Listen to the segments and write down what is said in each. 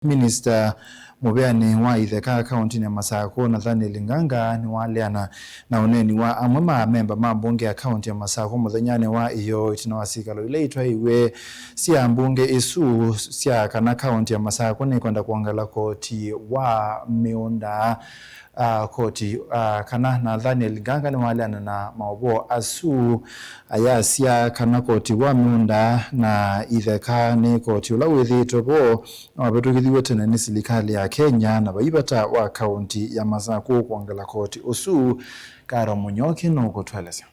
Minister Mubeani wa Itheka County ya Masako Nathaniel Nganga ni waleana na uneni wa amwe ma member ma mbunge ya county ya Masako muthenyane wa iyo itinawasikalo ile itwa iwe cia mbunge isu cia kana county ya Masako ni kwenda kuangala koti wa miunda koti kana Nathaniel Nganga ni waleana na maobo asu ayasia kana koti wa miunda na Itheka ni koti ula withitwe bo abetukithiwe tena ni serikali ya Kenya na baibata wa county ya Masako kuangala koti usu Karo Munyoki no gutweleza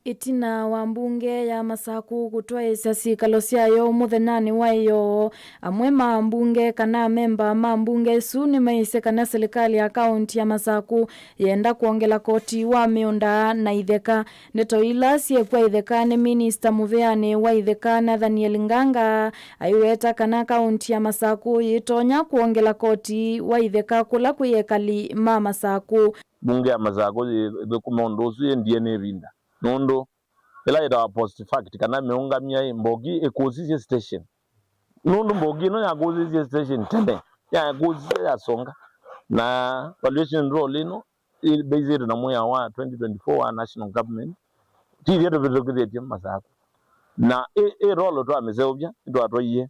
itina wa mbunge ya Masako gutwaisa sikalo ciayo muthenani wayo amwe ma mbunge kana memba ma mbunge su ni maise kana serikali ya county ya Masako yenda kuongela koti wa miunda na Itheka neto ila sie kwa Itheka ni minister Mubeani wa Itheka Nathaniel Nganga aiweta kana county ya Masako yitonya kuongela koti wa Itheka kula kuyekali ma Masako bunge ya Masako kumondosu ndiye nevinda nondo ela ida post fact kana meungamia mbogi ekosisi station nondo mbogi no yakosisi station tende ya gozi ya songa na valuation role ino based na moya wa 2024 national government tiye to vetokete Masako na role to amezeobya ndo atoye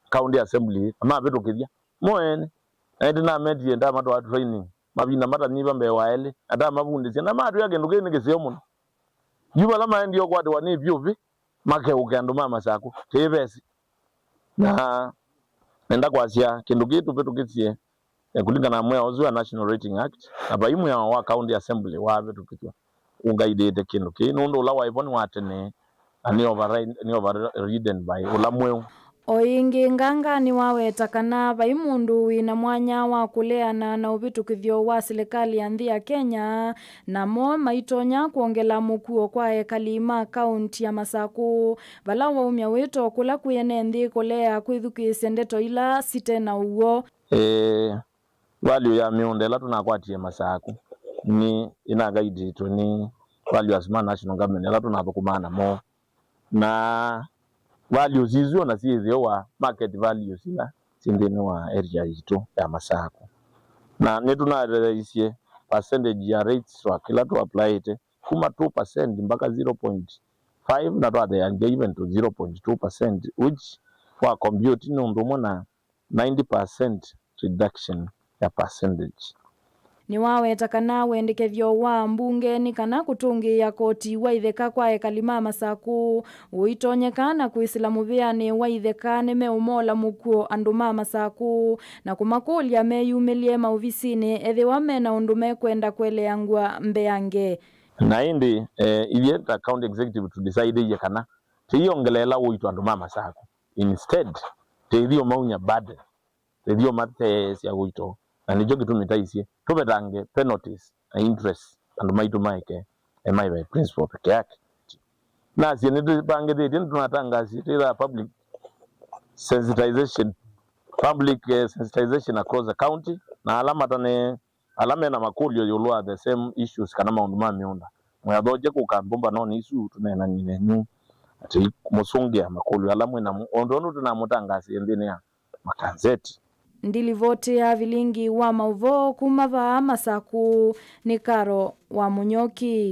county assembly ama vetokethia moene edina medie nda matwa training mabina mata niba mbewaele ata mabunde na matu yake ndugene kesio muno yuba lama ndio kwade wani byovi make ugando ma Masako tevesi na nenda kwasia kindu gitu petukitie kulingana na moya ozu National Rating Act abaimu ya wa county assembly wa petukitwa ungaidete kindu kinondo la waiboni watene ani overridden by ulamwe oingi Nganga ni waweta kana baimundu wina mwanya wa kuleana na ubitukithio wa serikali ya nthi ya Kenya na mo maitonya kuongela mukuo kwa ekalima county ya Masako bala waumya wito kula kuyene nthi kulea kwithukise ndeto ila site na uo value ya miundela tunakwatie Masako ni inagaidi to ni value as national government ela tunapokumana mo na values hizo na sizo wa market values ila sindeni wa area hizo ya Masako na netunarahisie percentage ya rates wa kila to apply it kuma 2% mpaka 0.5 na to the even to 0.2% which for compute ndo na 90% reduction ya percentage ni waweta kana wendekethio wa mbunge ni kana kutungi ya koti wa Itheka kwa ekalima Masako uitonyekana kuisila Mubeani wa Itheka ni meumola mukuo anduma Masako na kumakulia meyumilie maofisini ethiwa mena undume kwenda kweleangwa mbeange na indi ilieta county executive to decide ye kana tiyongelela uitwa anduma Masako instead teithio maunya bad teithio mates ya uito na nijo gitumitaisia tubetange penalties na interest and maitu maike by principal peke yake na si ni bange de tunatangazi tira public sensitization across the county na alama na makulio yolwa the same issues kana maundu ma miunda mwadoje kukambomba no isu tunena nyinenu ati musungia makulio alamwe na ondonu tunamutangazi ndine ya makanzeti ndilivote ya vilingi wa mauvo kumava Masako ni Karo wa Munyoki.